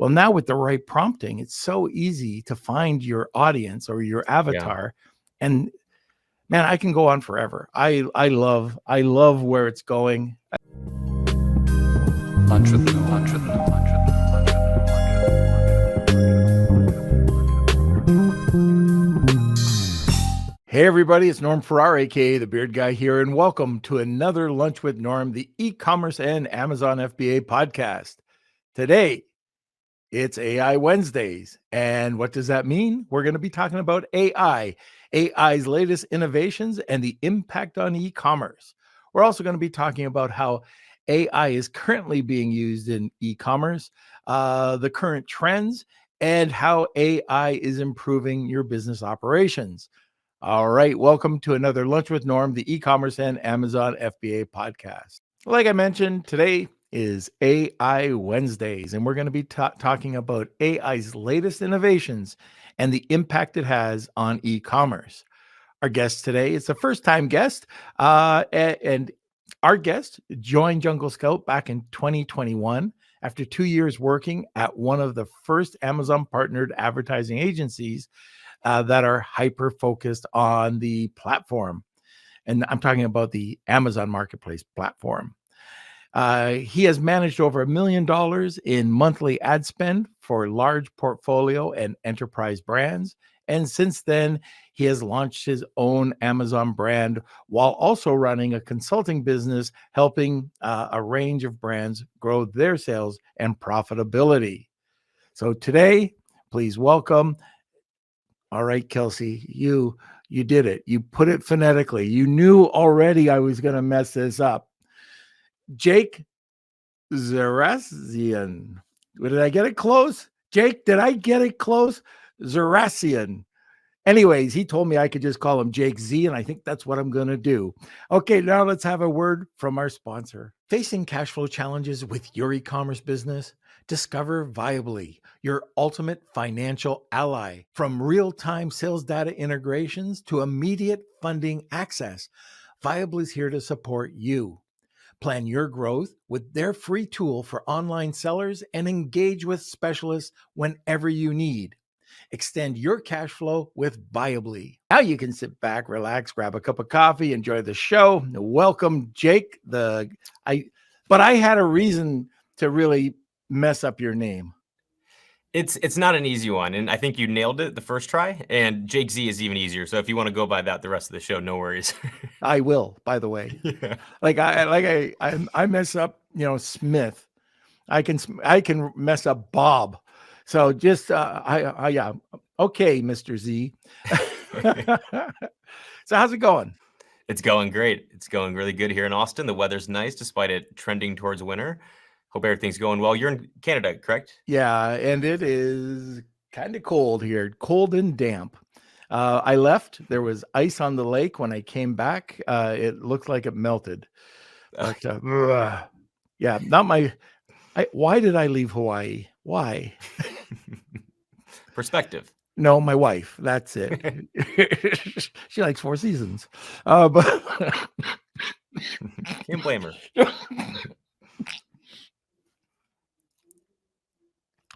Well, now with the right prompting, it's so easy to find your audience or your avatar. And man, I can go on forever. I love where it's going. Lunch with Norm. Hey everybody, it's Norm Farrar, aka the Beard Guy here, and welcome to another Lunch with Norm, the e-commerce and Amazon FBA podcast. Today, it's AI Wednesdays. And what does that mean? We're going to be talking about AI's latest innovations and the impact on e-commerce. We're also going to be talking about how AI is currently being used in e-commerce, the current trends, and how AI is improving your business operations. All right, welcome to another Lunch with Norm, the e-commerce and Amazon FBA podcast. Like I mentioned, today is AI Wednesdays, and we're going to be talking about AI's latest innovations and the impact it has on e-commerce. Our guest today is a first-time guest, and our guest joined Jungle Scout back in 2021 after 2 years working at one of the first Amazon-partnered advertising agencies that are hyper-focused on the platform. And I'm talking about the Amazon Marketplace platform. He has managed over $1 million in monthly ad spend for large portfolio and enterprise brands. And since then, he has launched his own Amazon brand while also running a consulting business, helping a range of brands grow their sales and profitability. So today, please welcome. All right, Kelsey, you did it. You put it phonetically. You knew already I was going to mess this up. Jake Zarastian. Did I get it close? Jake, did I get it close? Zarastian. Anyways, he told me I could just call him Jake Z, and I think that's what I'm going to do. Okay, now let's have a word from our sponsor. Facing cash flow challenges with your e-commerce business? Discover Viably, your ultimate financial ally. From real-time sales data integrations to immediate funding access, Viably is here to support you. Plan your growth with their free tool for online sellers and engage with specialists whenever you need. Extend your cash flow with Viably. Now you can sit back, relax, grab a cup of coffee, enjoy the show. Welcome, Jake. But I had a reason to really mess up your name. It's not an easy one, and I think you nailed it the first try, and Jake Z is even easier. So if you want to go by that the rest of the show, no worries. I will, by the way. Yeah. I mess up, Smith. I can mess up Bob. So just yeah. Okay, Mr. Z. So how's it going? It's going great. It's going really good here in Austin. The weather's nice despite it trending towards winter. Hope everything's going well. You're in Canada, correct? Yeah, and it is kind of cold here, cold and damp. I left. There was ice on the lake. When I came back, it looked like it melted. But yeah, not my. Why did I leave Hawaii? Why? Perspective. No, my wife. That's it. She likes Four Seasons. But can't blame her.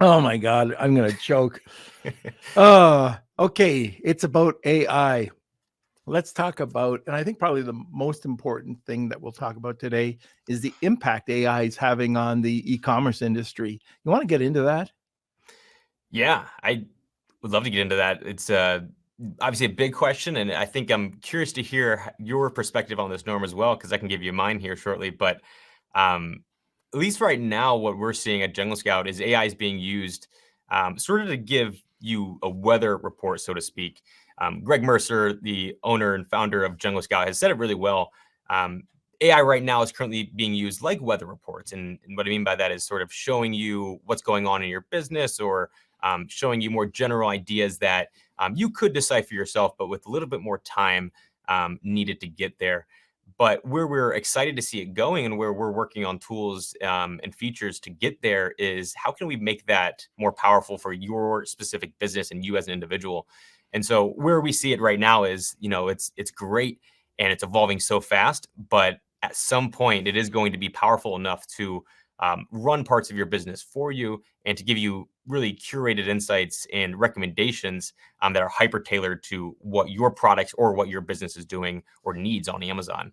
Oh my God, I'm going to choke. Okay, it's about AI. Let's talk about, and I think probably the most important thing that we'll talk about today is the impact AI is having on the e-commerce industry. You want to get into that? Yeah, I would love to get into that. It's obviously a big question, and I think I'm curious to hear your perspective on this, Norm, as well, because I can give you mine here shortly. But at least right now, what we're seeing at Jungle Scout is AI is being used sort of to give you a weather report, so to speak. Greg Mercer, the owner and founder of Jungle Scout, has said it really well. AI right now is currently being used like weather reports. And what I mean by that is sort of showing you what's going on in your business or showing you more general ideas that you could decipher yourself, but with a little bit more time needed to get there. But where we're excited to see it going and where we're working on tools and features to get there is how can we make that more powerful for your specific business and you as an individual? And so where we see it right now is, it's great and it's evolving so fast, but at some point it is going to be powerful enough to run parts of your business for you and to give you really curated insights and recommendations that are hyper tailored to what your products or what your business is doing or needs on Amazon.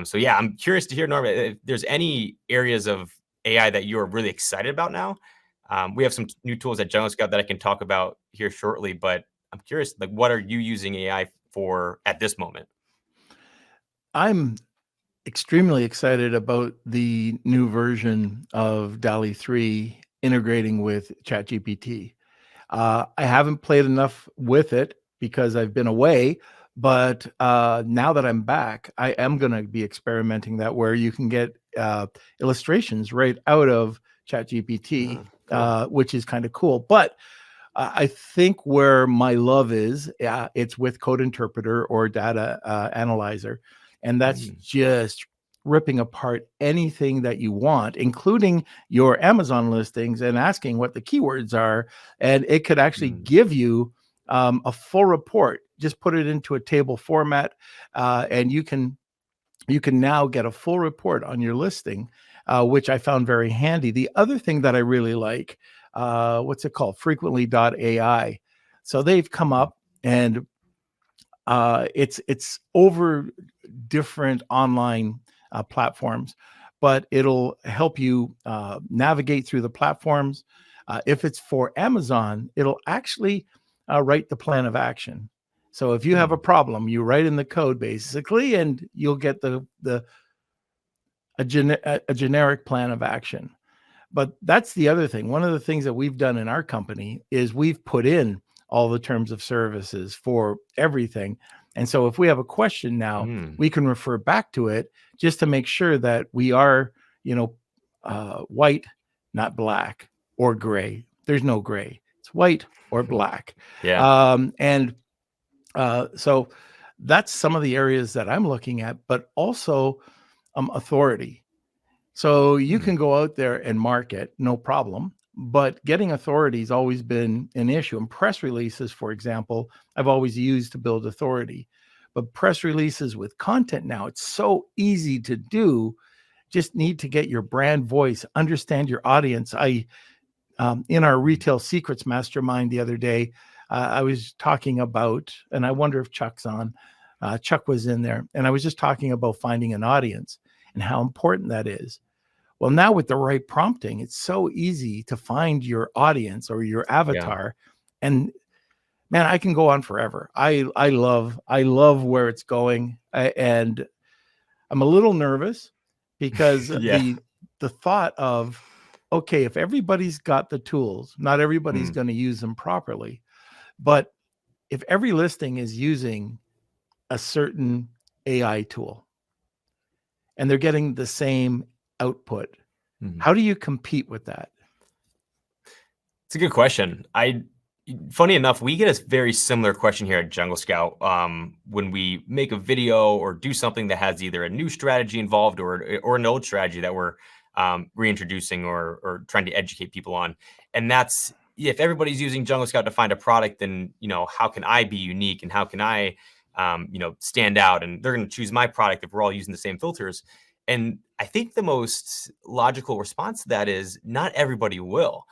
So yeah, I'm curious to hear, Norm, if there's any areas of AI that you're really excited about now. We have some new tools at Jungle Scout that I can talk about here shortly, but I'm curious, like, what are you using AI for at this moment? I'm extremely excited about the new version of DALL-E 3 integrating with ChatGPT. I haven't played enough with it because I've been away, but now that I'm back, I am going to be experimenting that where you can get illustrations right out of ChatGPT, Cool. which is kind of cool. But I think where my love is, it's with Code Interpreter or Data Analyzer, and that's just ripping apart anything that you want, including your Amazon listings, and asking what the keywords are, and it could actually give you a full report. Just put it into a table format, and you can now get a full report on your listing, which I found very handy. The other thing that I really like, what's it called? Frequently.ai. So they've come up and it's over different online platforms, but it'll help you navigate through the platforms. If it's for Amazon, it'll actually write the plan of action. So if you have a problem, you write in the code basically, and you'll get a generic plan of action. But that's the other thing. One of the things that we've done in our company is we've put in all the terms of services for everything. And so if we have a question now, we can refer back to it just to make sure that we are, white, not black or gray. There's no gray. It's white or black. Yeah. So that's some of the areas that I'm looking at, but also authority. So you can go out there and market, no problem, but getting authority has always been an issue. And press releases, for example, I've always used to build authority. But press releases with content now, it's so easy to do. Just need to get your brand voice, understand your audience. In our Retail Secrets Mastermind the other day, I was talking about, and I wonder if Chuck's on, Chuck was in there, and I was just talking about finding an audience and how important that is. Well, now with the right prompting, it's so easy to find your audience or your avatar. And man, I can go on forever. I love where it's going. And I'm a little nervous because the thought of, okay, if everybody's got the tools, not everybody's going to use them properly. But if every listing is using a certain AI tool and they're getting the same output, how do you compete with that? It's a good question. Funny enough, we get a very similar question here at Jungle Scout when we make a video or do something that has either a new strategy involved or an old strategy that we're reintroducing or trying to educate people on. And that's, if everybody's using Jungle Scout to find a product, then how can I be unique and how can I stand out? And they're going to choose my product if we're all using the same filters. And I think the most logical response to that is not everybody will.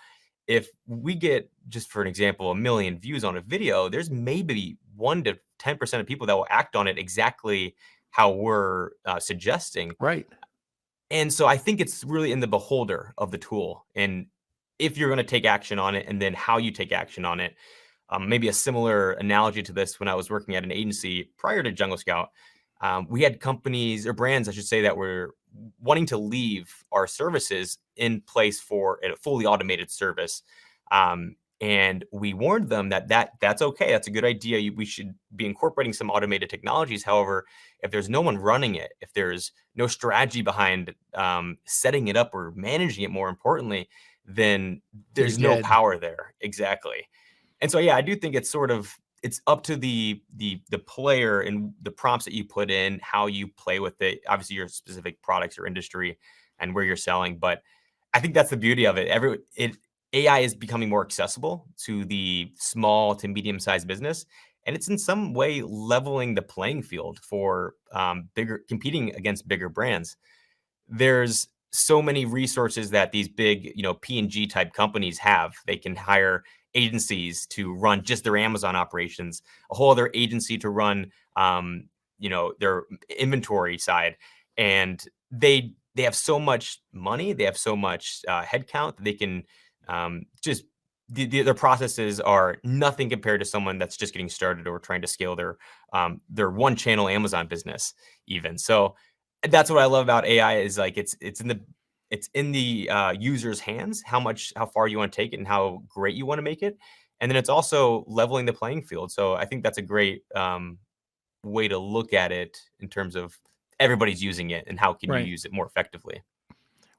If we get, just for an example, 1 million views on a video, there's maybe 1 to 10% of people that will act on it exactly how we're suggesting. Right. And so I think it's really in the beholder of the tool. And if you're going to take action on it and then how you take action on it. Maybe a similar analogy to this, when I was working at an agency prior to Jungle Scout, we had companies or brands, I should say, that were wanting to leave our services in place for a fully automated service. And we warned them that's okay. That's a good idea. We should be incorporating some automated technologies. However, if there's no one running it, if there's no strategy behind setting it up or managing it, more importantly, then there's no power there. Exactly. And so, yeah, I do think it's up to the player and the prompts that you put in, how you play with it, obviously your specific products or industry and where you're selling. But I think that's the beauty of it. AI is becoming more accessible to the small to medium-sized business, and it's in some way leveling the playing field for competing against bigger brands. There's so many resources that these big, P&G type companies have. They can hire agencies to run just their Amazon operations, a whole other agency to run, their inventory side, and they have so much money, they have so much headcount that they can just their processes are nothing compared to someone that's just getting started or trying to scale their one channel Amazon business even. So that's what I love about AI is like it's in the user's hands how far you want to take it and how great you want to make it, and then it's also leveling the playing field. So I think that's a great way to look at it in terms of everybody's using it and how can you Right. use it more effectively.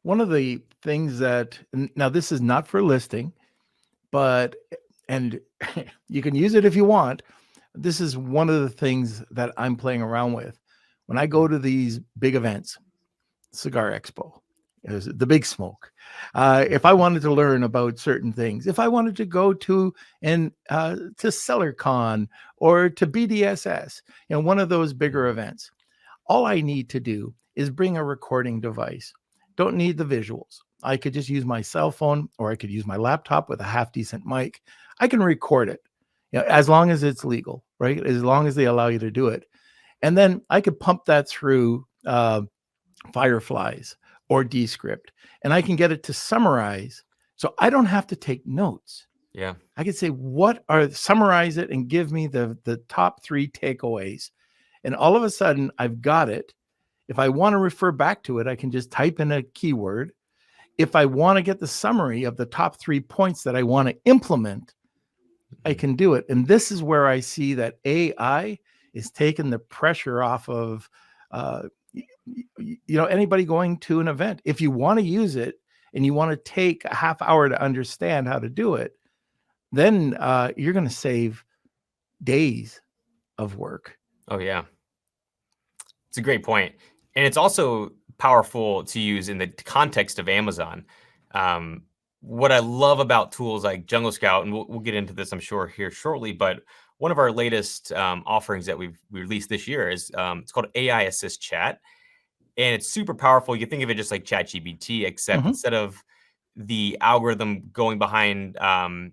One of the things that now this is not for listing, but and you can use it if you want. This is one of the things that I'm playing around with when I go to these big events, Cigar Expo, the Big Smoke. If I wanted to learn about certain things, if I wanted to go to SellerCon or to BDSS, one of those bigger events, all I need to do is bring a recording device. Don't need the visuals. I could just use my cell phone, or I could use my laptop with a half decent mic. I can record it, as long as it's legal, right? As long as they allow you to do it. And then I could pump that through Fireflies or Descript, and I can get it to summarize. So I don't have to take notes. Yeah. I could say, summarize it and give me the top 3 takeaways. And all of a sudden I've got it. If I want to refer back to it, I can just type in a keyword. If I want to get the summary of the top 3 points that I want to implement, I can do it. And this is where I see that AI is taking the pressure off of anybody going to an event. If you want to use it and you want to take a half hour to understand how to do it, then you're going to save days of work. Oh yeah. It's a great point. And it's also powerful to use in the context of Amazon. What I love about tools like Jungle Scout, and we'll get into this, I'm sure, here shortly, but one of our latest offerings that we released this year is it's called AI Assist Chat. And it's super powerful. You can think of it just like ChatGPT, except instead of the algorithm going behind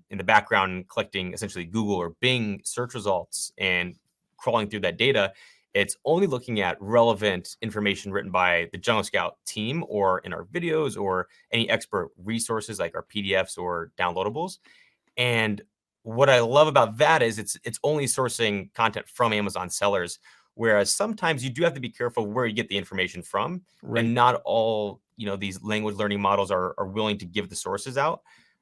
in the background and collecting essentially Google or Bing search results and crawling through that data, it's only looking at relevant information written by the Jungle Scout team or in our videos or any expert resources like our PDFs or downloadables. And what I love about that is it's only sourcing content from Amazon sellers, whereas sometimes you do have to be careful where you get the information from. Right. And not all these language learning models are willing to give the sources out.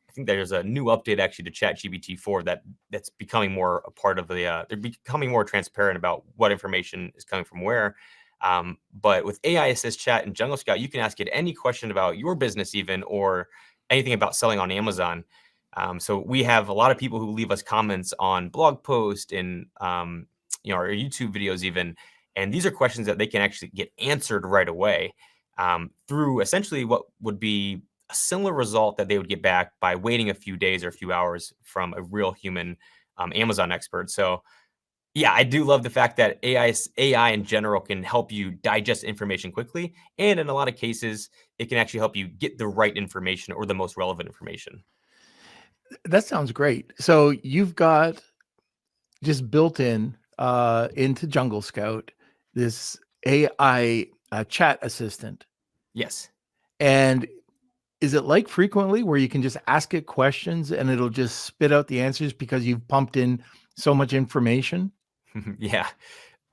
I think there's a new update actually to ChatGPT 4 that's becoming more a part of the they're becoming more transparent about what information is coming from where. But with AI Assist Chat and Jungle Scout, you can ask it any question about your business even, or anything about selling on Amazon. So we have a lot of people who leave us comments on blog posts and our YouTube videos even, and these are questions that they can actually get answered right away through essentially what would be a similar result that they would get back by waiting a few days or a few hours from a real human Amazon expert. So yeah, I do love the fact that AI in general can help you digest information quickly, and in a lot of cases, it can actually help you get the right information or the most relevant information. That sounds great. So you've got just built in into Jungle Scout this AI chat assistant. Yes. And is it like Frequently where you can just ask it questions and it'll just spit out the answers because you've pumped in so much information? Yeah.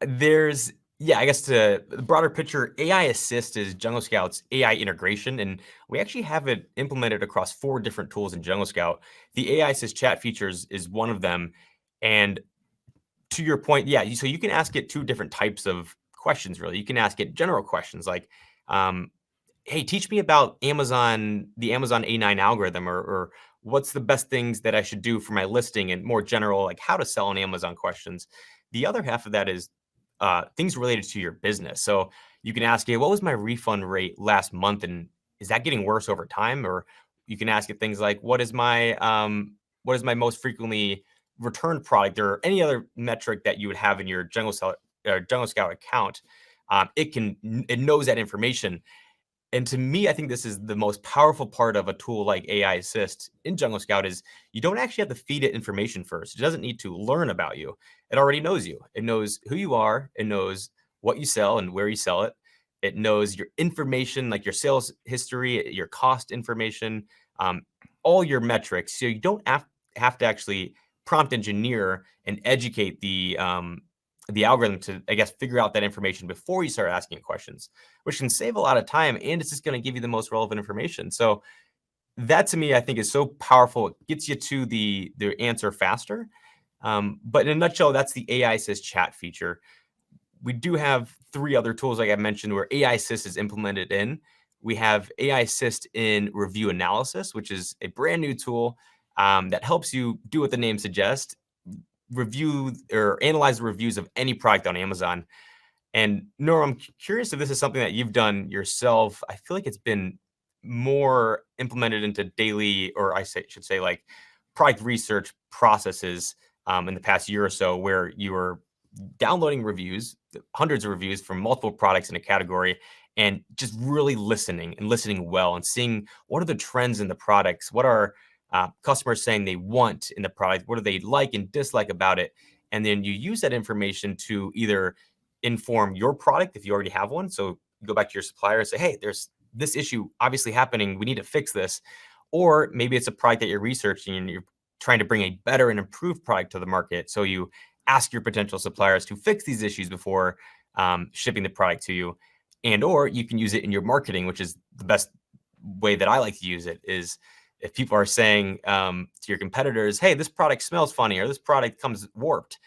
I guess the broader picture, AI Assist is Jungle Scout's AI integration, and we actually have it implemented across 4 different tools in Jungle Scout. The AI Assist chat features is one of them. And to your point, yeah, so you can ask it 2 different types of questions, really. You can ask it general questions like, hey, teach me about the Amazon A9 algorithm, or what's the best things that I should do for my listing, and more general, like how to sell on Amazon questions. The other half of that is things related to your business. So you can ask it, what was my refund rate last month? And is that getting worse over time? Or you can ask it things like, what is my most frequently returned product, or any other metric that you would have in your Jungle Scout account. It knows that information. And to me, I think this is the most powerful part of a tool like AI Assist in Jungle Scout is you don't actually have to feed it information first. It doesn't need to learn about you. It already knows you. It knows who you are. It knows what you sell and where you sell it. It knows your information, like your sales history, your cost information, um, all your metrics. So you don't have to actually prompt engineer and educate the algorithm to, I guess, figure out that information before you start asking questions, which can save a lot of time, and it's just going to give you the most relevant information. So that to me, I think, is so powerful. It gets you to the answer faster. But in a nutshell, that's the AI Assist chat feature. We do have 3 other tools, like I mentioned, where AI Assist is implemented in. We have AI Assist in review analysis, which is a brand new tool that helps you do what the name suggests, review or analyze the reviews of any product on Amazon. And Norm, I'm curious if this is something that you've done yourself. I feel like it's been more implemented into daily, or should say like product research processes in the past year or so, where you are downloading reviews, hundreds of reviews from multiple products in a category, and just really listening and listening well and seeing what are the trends in the products, what are customers saying they want in the product, what do they like and dislike about it, and then you use that information to either inform your product if you already have one. So you go back to your supplier and say, hey, there's this issue obviously happening, we need to fix this. Or maybe it's a product that you're researching and you're trying to bring a better and improved product to the market. So you ask your potential suppliers to fix these issues before shipping the product to you. And or you can use it in your marketing, which is the best way that I like to use it, is if people are saying to your competitors, hey, this product smells funny, or this product comes warped,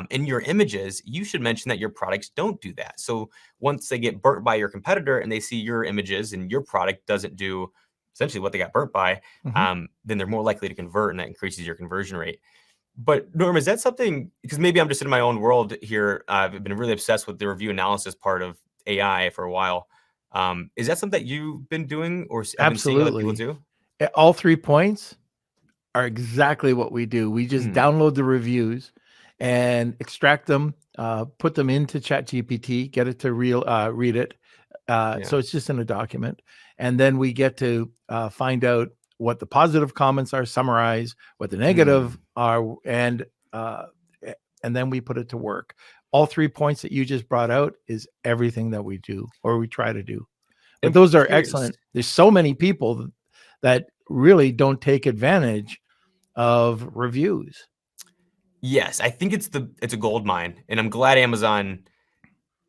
in your images, you should mention that your products don't do that. So once they get burnt by your competitor and they see your images and your product doesn't do essentially what they got burnt by, then they're more likely to convert, and that increases your conversion rate. But Norm, is that something, because maybe I'm just in my own world here, I've been really obsessed with the review analysis part of AI for a while. Is that something that you've been doing or have been seeing other people Absolutely. do? All 3 points are exactly what we do. We just download the reviews and extract them, put them into ChatGPT, get it to read it. So it's just in a document. And then we get to find out what the positive comments are, summarize what the negative are, and then we put it to work. All 3 points that you just brought out is everything that we do, or we try to do. But those are excellent. There's so many people that really don't take advantage of reviews. Yes, I think it's a gold mine, and I'm glad Amazon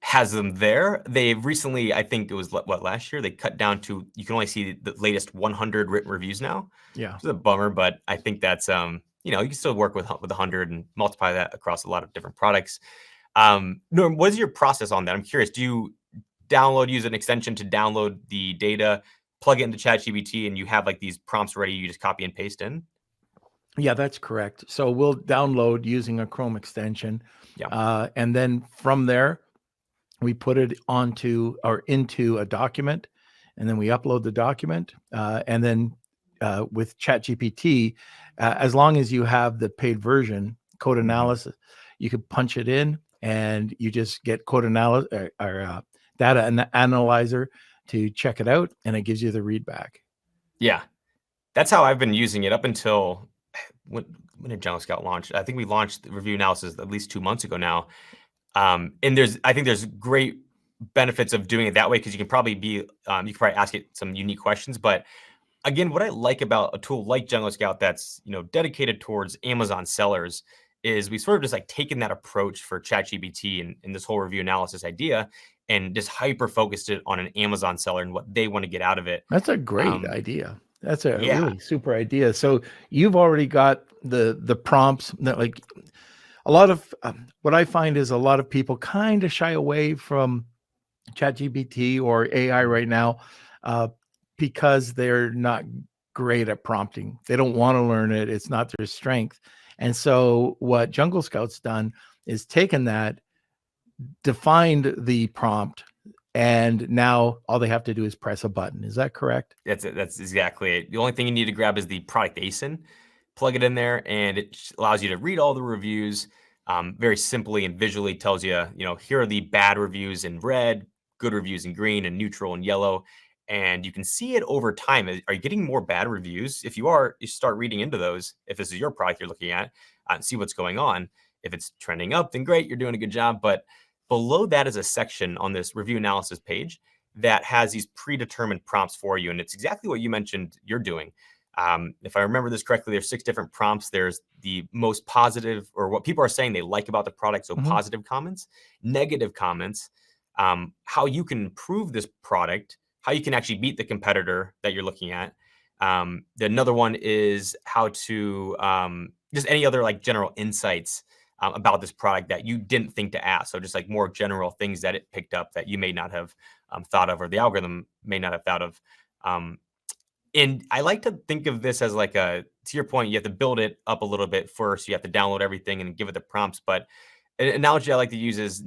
has them there. They've recently, I think it was last year, they cut down to, you can only see the latest 100 written reviews now. Yeah, Which is a bummer, but I think that's you can still work with 100 and multiply that across a lot of different products. Norm, what is your process on that? I'm curious. Do you use an extension to download the data, plug it into ChatGPT, and you have like these prompts ready, you just copy and paste in? Yeah, that's correct. So we'll download using a Chrome extension. Yeah. And then from there, we put it into a document, and then we upload the document. And then with ChatGPT, as long as you have the paid version, code analysis, you could punch it in and you just get code analysis or data analyzer to check it out, and it gives you the read back. Yeah. That's how I've been using it up until when did Jungle Scout launch? I think we launched the review analysis at least 2 months ago now. And I think there's great benefits of doing it that way, because you can probably ask it some unique questions. But again, what I like about a tool like Jungle Scout that's dedicated towards Amazon sellers is we sort of just like taken that approach for ChatGPT and this whole review analysis idea, and just hyper focused it on an Amazon seller and what they want to get out of it. That's a great idea. That's a Yeah. really super idea. So you've already got the prompts that, like, a lot of what I find is a lot of people kind of shy away from ChatGPT or AI right now because they're not great at prompting. They don't want to learn it. It's not their strength. And so what Jungle Scout's done is taken that, defined the prompt, and now all they have to do is press a button. Is that correct? That's it. That's exactly it. The only thing you need to grab is the product ASIN, plug it in there, and it allows you to read all the reviews very simply and visually. Tells you, here are the bad reviews in red, good reviews in green, and neutral in yellow. and you can see it over time. Are you getting more bad reviews? If you are, you start reading into those. If this is your product you're looking at, and see what's going on. If it's trending up, then great, you're doing a good job. But below that is a section on this review analysis page that has these predetermined prompts for you. And it's exactly what you mentioned you're doing. If I remember this correctly, there's 6 different prompts. There's the most positive, or what people are saying they like about the product. So positive comments, negative comments, how you can improve this product, how you can actually beat the competitor that you're looking at. Another one is how to just any other like general insights about this product that you didn't think to ask. So just like more general things that it picked up that you may not have thought of, or the algorithm may not have thought of. And I like to think of this as like to your point, you have to build it up a little bit first. You have to download everything and give it the prompts. But an analogy I like to use is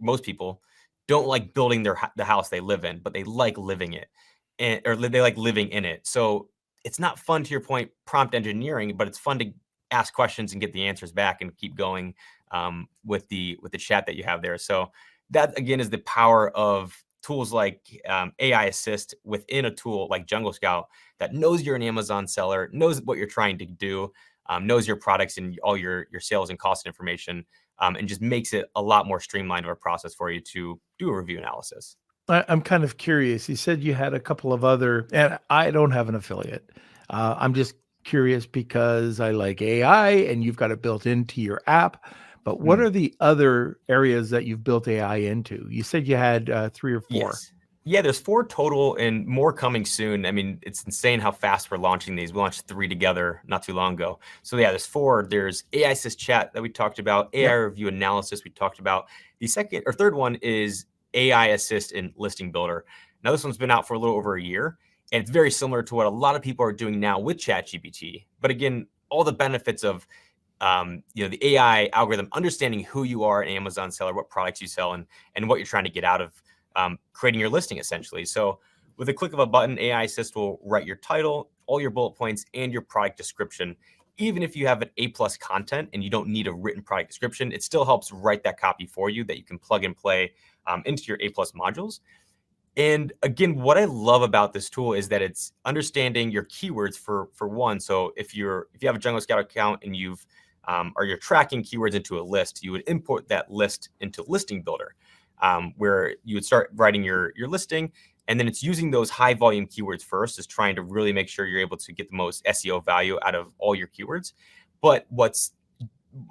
most people don't like building the house they live in, but they like living it, or they like living in it. So it's not fun, to your point, prompt engineering, but it's fun to ask questions and get the answers back and keep going with the chat that you have there. So that again is the power of tools like AI Assist within a tool like Jungle Scout that knows you're an Amazon seller, knows what you're trying to do, knows your products and all your sales and cost information, and just makes it a lot more streamlined of a process for you to do a review analysis. I'm kind of curious. You said you had a couple of other, and I don't have an affiliate. I'm just curious because I like AI and you've got it built into your app. But what are the other areas that you've built AI into? You said you had 3 or 4. Yes. Yeah, there's 4 total and more coming soon. I mean, it's insane how fast we're launching these. We launched 3 together not too long ago. So yeah, there's 4. There's AI Assist Chat that we talked about, AI Review Analysis we talked about. The second or third one is AI Assist in Listing Builder. Now this one's been out for a little over a year, and it's very similar to what a lot of people are doing now with ChatGPT. But again, all the benefits of the AI algorithm understanding who you are, an Amazon seller, what products you sell, and what you're trying to get out of creating your listing, essentially. So with a click of a button, AI Assist will write your title, all your bullet points, and your product description. Even if you have an A+ content and you don't need a written product description, it still helps write that copy for you that you can plug and play into your A+ modules. And again, what I love about this tool is that it's understanding your keywords for one. So if you have a Jungle Scout account and you're tracking keywords into a list, you would import that list into Listing Builder, where you would start writing your listing, and then it's using those high volume keywords first, is trying to really make sure you're able to get the most SEO value out of all your keywords. But what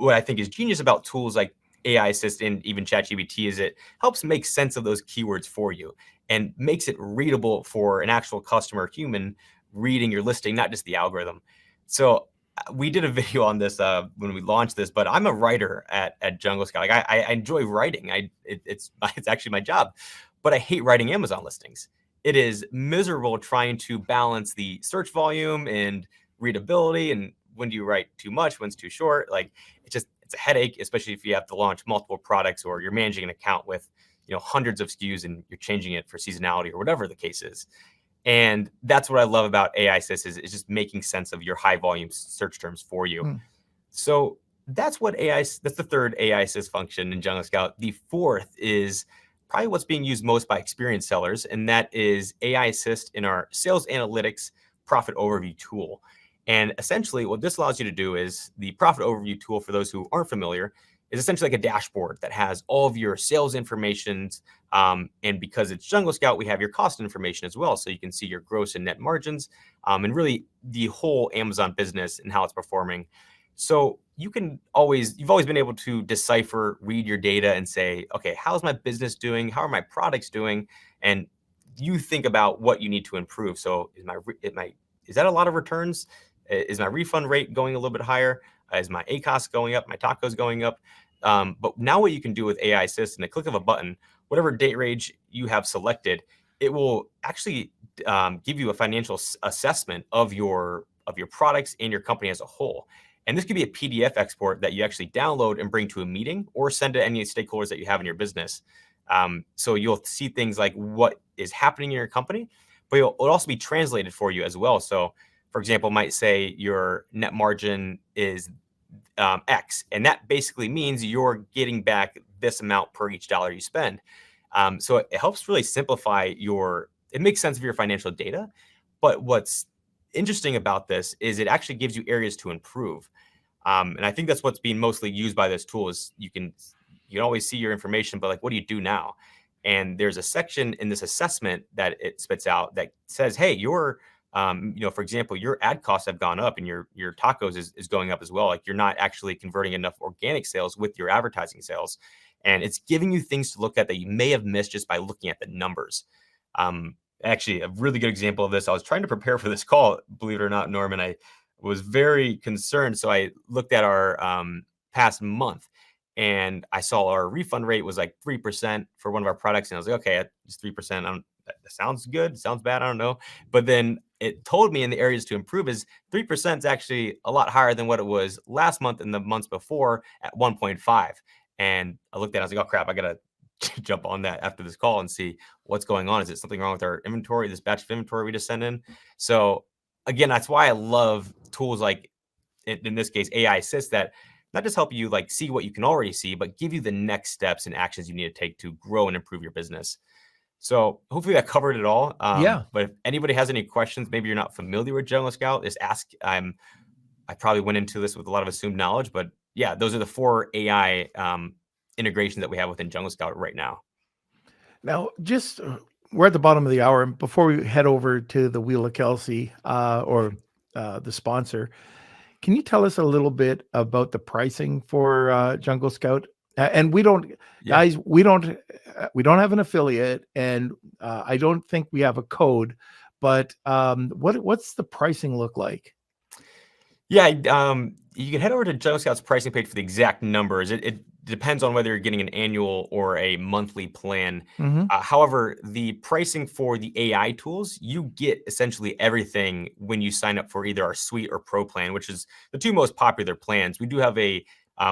I think is genius about tools like AI Assist and even ChatGPT is it helps make sense of those keywords for you and makes it readable for an actual customer human reading your listing, not just the algorithm. So we did a video on this when we launched this, but I'm a writer at Jungle Scout. Like I enjoy writing. It's actually my job, but I hate writing Amazon listings. It is miserable trying to balance the search volume and readability, and when do you write too much, when's too short. Like it's a headache, especially if you have to launch multiple products or you're managing an account with hundreds of SKUs and you're changing it for seasonality or whatever the case is. And that's what I love about AI Assist is just making sense of your high volume search terms for you. So that's the third AI Assist function in Jungle Scout. The fourth is probably what's being used most by experienced sellers, and that is AI Assist in our sales analytics profit overview tool. And essentially what this allows you to do is the profit overview tool, for those who aren't familiar, is essentially like a dashboard that has all of your sales information. And because it's Jungle Scout, we have your cost information as well. So you can see your gross and net margins, and really the whole Amazon business and how it's performing. So you've always been able to decipher, read your data and say, okay, how's my business doing? How are my products doing? And you think about what you need to improve. So is that a lot of returns? Is my refund rate going a little bit higher? Is my ACOS going up? My TACOs going up? But now what you can do with AI Assist, in a click of a button, whatever date range you have selected, it will actually give you a financial assessment of your products and your company as a whole. And this could be a PDF export that you actually download and bring to a meeting or send to any stakeholders that you have in your business. So you'll see things like what is happening in your company, but it'll also be translated for you as well. So for example, might say your net margin is X, and that basically means you're getting back this amount per each dollar you spend. So it helps really simplify your it makes sense of your financial data. But what's interesting about this is it actually gives you areas to improve. And I think that's what's being mostly used by this tool is you can always see your information, but like, what do you do now? And there's a section in this assessment that it spits out that says, hey, for example, your ad costs have gone up and your tacos is going up as well. Like you're not actually converting enough organic sales with your advertising sales. And it's giving you things to look at that you may have missed just by looking at the numbers. Actually, a really good example of this, I was trying to prepare for this call, believe it or not, Norman, I was very concerned. So I looked at our past month and I saw our refund rate was like 3% for one of our products. And I was like, okay, it's 3%. That sounds good. Sounds bad. I don't know. But then it told me in the areas to improve is 3% is actually a lot higher than what it was last month and the months before at 1.5. And I looked at it, I was like, oh crap, I got to jump on that after this call and see what's going on. Is it something wrong with our inventory, this batch of inventory we just sent in? So again, that's why I love tools like, in this case, AI Assist, that not just help you like see what you can already see, but give you the next steps and actions you need to take to grow and improve your business. So hopefully that covered it all. Yeah. But if anybody has any questions, maybe you're not familiar with Jungle Scout, just ask. I probably went into this with a lot of assumed knowledge, but yeah, those are the 4 AI integrations that we have within Jungle Scout right now. Now, just we're at the bottom of the hour, and before we head over to the Wheel of Kelsey or the sponsor, can you tell us a little bit about the pricing for Jungle Scout? And we don't, guys, we don't have an affiliate, and I don't think we have a code. But what's the pricing look like? Yeah, you can head over to Jungle Scout's pricing page for the exact numbers. It depends on whether you're getting an annual or a monthly plan. However, the pricing for the AI tools, you get essentially everything when you sign up for either our Suite or Pro plan, which is the 2 most popular plans. We do have a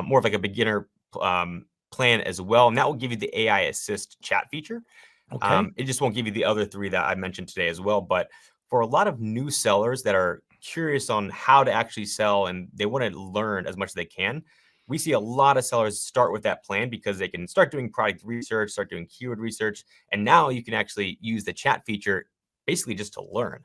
more of like a beginner plan as well, and that will give you the AI Assist chat feature. Okay. It just won't give you the other 3 that I mentioned today as well. But for a lot of new sellers that are curious on how to actually sell and they want to learn as much as they can, we see a lot of sellers start with that plan because they can start doing product research, start doing keyword research, and now you can actually use the chat feature basically just to learn.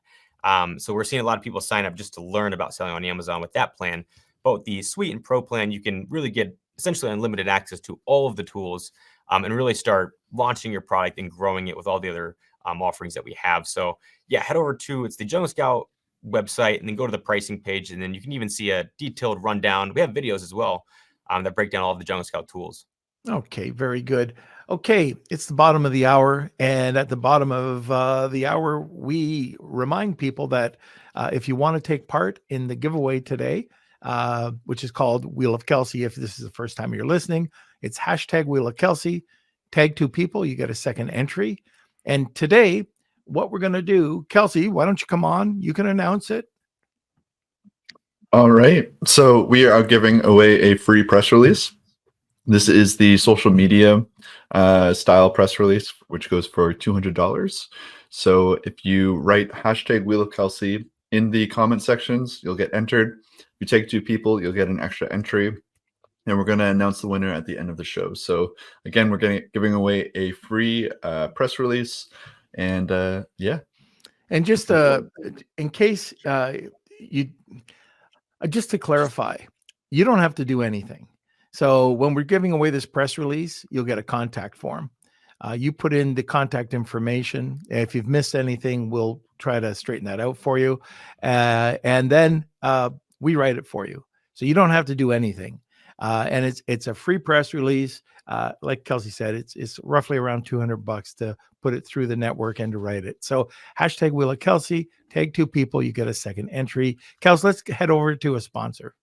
So we're seeing a lot of people sign up just to learn about selling on Amazon with that plan. Both the Suite and Pro plan, you can really get essentially unlimited access to all of the tools and really start launching your product and growing it with all the other offerings that we have. So yeah, head over to, it's the Jungle Scout website and then go to the pricing page, and then you can even see a detailed rundown. We have videos as well that break down all of the Jungle Scout tools. Okay, very good. Okay, it's the bottom of the hour, and at the bottom of the hour, we remind people that if you want to take part in the giveaway today, which is called Wheel of Kelsey, if this is the first time you're listening, it's hashtag Wheel of Kelsey. Tag 2 people, you get a second entry. And today, what we're going to do, Kelsey, why don't you come on? You can announce it. All right. So we are giving away a free press release. This is the social media style press release, which goes for $200. So if you write hashtag Wheel of Kelsey in the comment sections, you'll get entered. If you take 2 people, you'll get an extra entry. And we're going to announce the winner at the end of the show. So again, we're giving away a free press release. And yeah. And just in case just to clarify, you don't have to do anything. So when we're giving away this press release, you'll get a contact form. You put in the contact information. If you've missed anything, we'll try to straighten that out for you. And then we write it for you. So you don't have to do anything. And it's a free press release. Like Kelsey said, it's roughly around $200 to put it through the network and to write it. So hashtag Wheel of Kelsey, tag 2 people, you get a second entry. Kelsey, let's head over to a sponsor.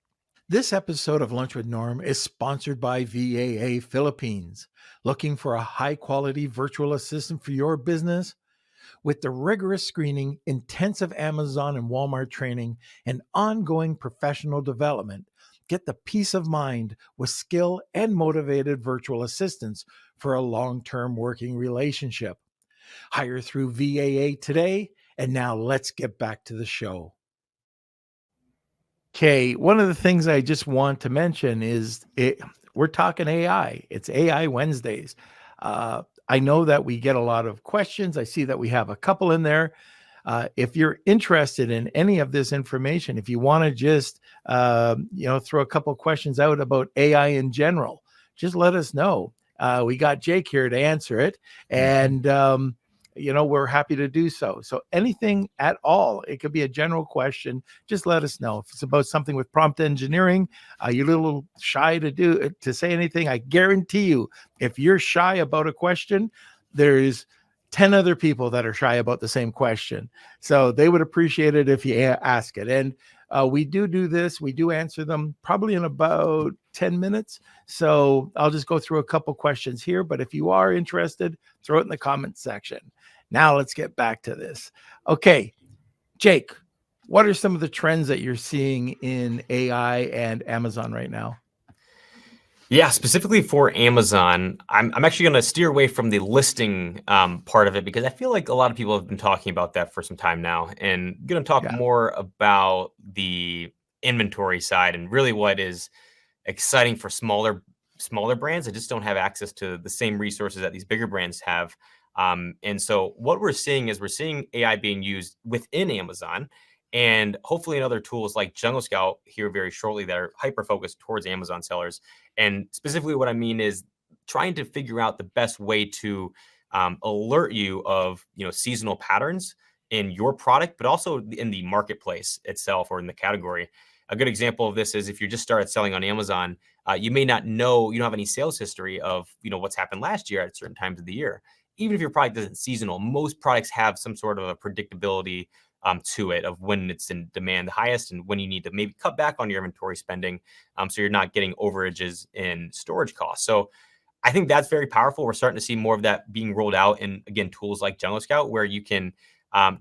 This episode of Lunch with Norm is sponsored by VAA Philippines. Looking for a high-quality virtual assistant for your business? With the rigorous screening, intensive Amazon and Walmart training, and ongoing professional development, get the peace of mind with skilled and motivated virtual assistants for a long-term working relationship. Hire through VAA today, and now let's get back to the show. Okay, one of the things I just want to mention is we're talking AI. It's AI Wednesdays. I know that we get a lot of questions. I see that we have a couple in there. If you're interested in any of this information, if you want to just throw a couple questions out about AI in general, just let us know. We got Jake here to answer it, and we're happy to do so. So anything at all, it could be a general question, just let us know. If it's about something with prompt engineering, you're a little shy to say anything, I guarantee you, if you're shy about a question, there's 10 other people that are shy about the same question. So they would appreciate it if you ask it. And we do this. We do answer them probably in about 10 minutes. So I'll just go through a couple questions here. But if you are interested, throw it in the comments section. Now let's get back to this. Okay, Jake, what are some of the trends that you're seeing in AI and Amazon right now? Yeah, specifically for Amazon, I'm actually going to steer away from the listing part of it, because I feel like a lot of people have been talking about that for some time now, and going to talk more about the inventory side and really what is exciting for smaller brands that just don't have access to the same resources that these bigger brands have. And so what we're seeing is AI being used within Amazon, and hopefully in other tools like Jungle Scout here very shortly that are hyper-focused towards Amazon sellers. And specifically what I mean is trying to figure out the best way to alert you of seasonal patterns in your product, but also in the marketplace itself or in the category. A good example of this is if you just started selling on Amazon, you may not know, you don't have any sales history of what's happened last year at certain times of the year. Even if your product isn't seasonal, most products have some sort of a predictability to it of when it's in demand the highest and when you need to maybe cut back on your inventory spending, so you're not getting overages in storage costs. So I think that's very powerful. We're starting to see more of that being rolled out in, again, tools like Jungle Scout, where you can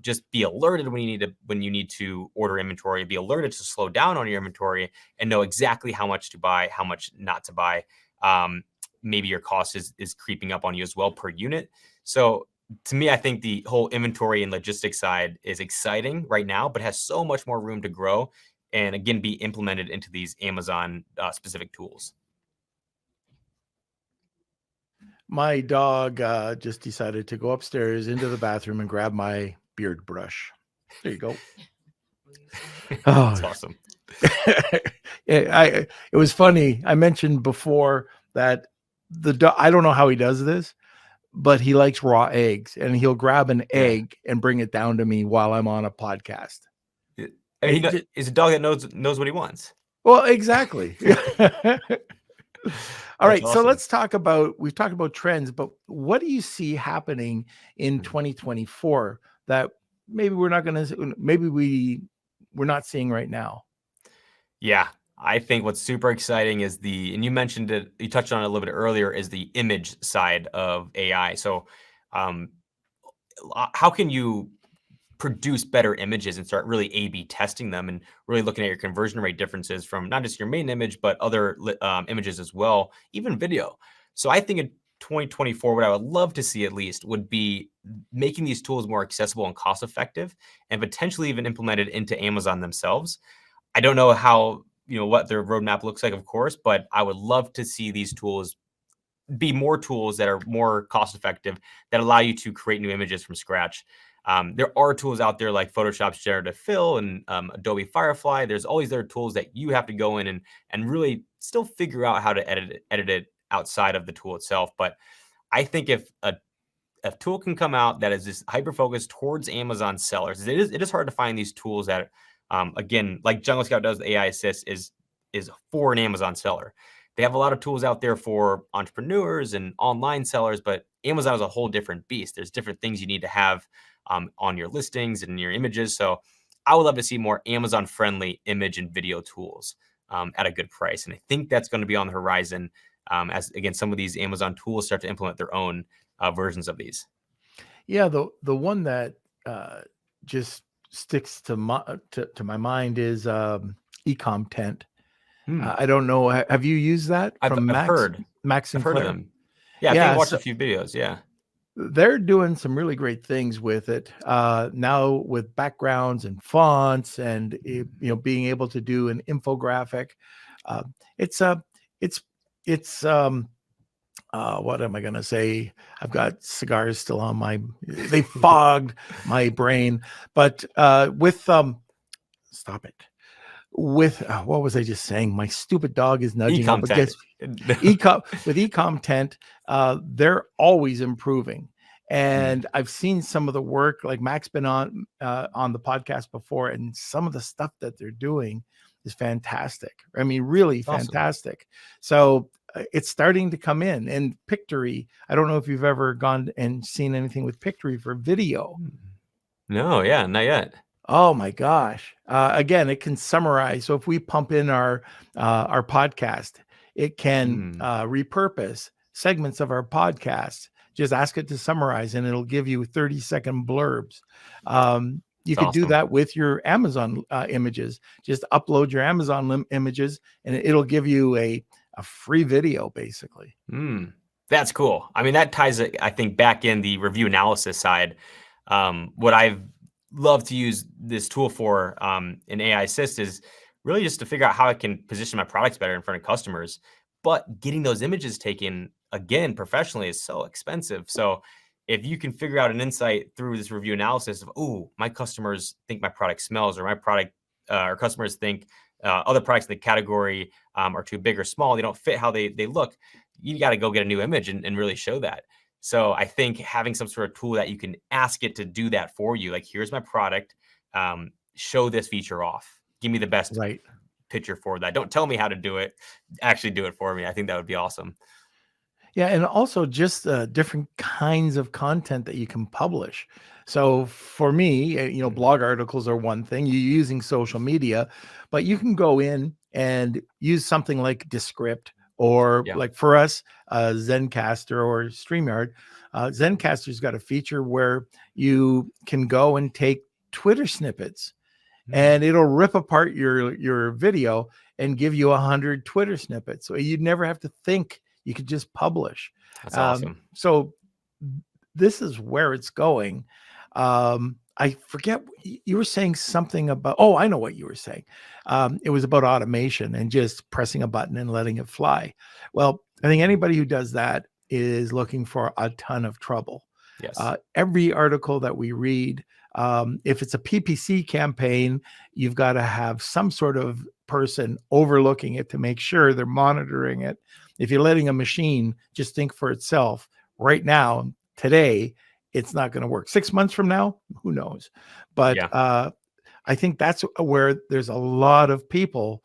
just be alerted when you need to order inventory, be alerted to slow down on your inventory, and know exactly how much to buy, how much not to buy. Maybe your cost is creeping up on you as well per unit. So to me, I think the whole inventory and logistics side is exciting right now, but has so much more room to grow and, again, be implemented into these Amazon specific tools. My dog just decided to go upstairs into the bathroom and grab my beard brush. There you go. That's awesome. It was funny. I mentioned before that I don't know how he does this, but he likes raw eggs, and he'll grab an egg and bring it down to me while I'm on a podcast. He's a dog that knows what he wants. Well, exactly. All right. Awesome. So we've talked about trends, but what do you see happening in 2024 that maybe we're not seeing right now? Yeah, I think what's super exciting is and you mentioned it, you touched on it a little bit earlier, is the image side of AI. So how can you produce better images and start really A/B testing them and really looking at your conversion rate differences from not just your main image, but other images as well, even video. So I think in 2024, what I would love to see at least would be making these tools more accessible and cost effective, and potentially even implemented into Amazon themselves. I don't know how, what their roadmap looks like, of course, but I would love to see these tools be more tools that are more cost effective, that allow you to create new images from scratch. There are tools out there like Photoshop's generative fill and Adobe Firefly. There's all these other tools that you have to go in and really still figure out how to edit it outside of the tool itself. But I think if a tool can come out that is just hyper focused towards Amazon sellers, it is hard to find these tools that, again, like Jungle Scout does, the AI Assist is for an Amazon seller. They have a lot of tools out there for entrepreneurs and online sellers, but Amazon is a whole different beast. There's different things you need to have on your listings and your images. So I would love to see more Amazon-friendly image and video tools at a good price. And I think that's going to be on the horizon as, again, some of these Amazon tools start to implement their own versions of these. Yeah, the one that just sticks to my mind is eCom Tent. I don't know. Have you used that from I've heard. Max and I've heard of them. Yeah, I've watched a few videos. Yeah. They're doing some really great things with it now, with backgrounds and fonts, and being able to do an infographic. It's what am I going to say? I've got cigars still on they fogged my brain, but stop it. With what was I just saying? My stupid dog is nudging up E-content. against with e-content. They're always improving. And I've seen some of the work, like Mac's been on the podcast before, and some of the stuff that they're doing is fantastic. I mean, really fantastic. So it's starting to come in. And Pictory, I don't know if you've ever gone and seen anything with Pictory for video. No, yeah, not yet. Oh my gosh. Again, it can summarize. So if we pump in our podcast, it can repurpose segments of our podcast. Just ask it to summarize and it'll give you 30-second blurbs. You could do that with your Amazon images. Just upload your Amazon images and it'll give you a free video, basically. That's cool. I mean, that ties it, I think, back in the review analysis side. What I've love to use this tool for in AI Assist is really just to figure out how I can position my products better in front of customers. But getting those images taken, again, professionally is so expensive. So if you can figure out an insight through this review analysis of, oh, my customers think my product smells, or my product, or customers think other products in the category are too big or small, they don't fit how they look, you got to go get a new image and really show that. So I think having some sort of tool that you can ask it to do that for you, like, here's my product, show this feature off. Give me the best picture for that. Don't tell me how to do it. Actually do it for me. I think that would be awesome. Yeah, and also just different kinds of content that you can publish. So for me, blog articles are one thing. You're using social media, but you can go in and use something like Descript, or like for us, Zencaster or StreamYard. Zencaster's got a feature where you can go and take Twitter snippets and it'll rip apart your video and give you 100 Twitter snippets. So you'd never have to think. You could just publish. That's awesome. So this is where it's going. I forget, you were saying something about, I know what you were saying. It was about automation and just pressing a button and letting it fly. Well, I think anybody who does that is looking for a ton of trouble. Yes. Every article that we read, if it's a PPC campaign, you've got to have some sort of person overlooking it to make sure they're monitoring it. If you're letting a machine just think for itself right now, today, it's not going to work. 6 months from now, who knows? But I think that's where there's a lot of people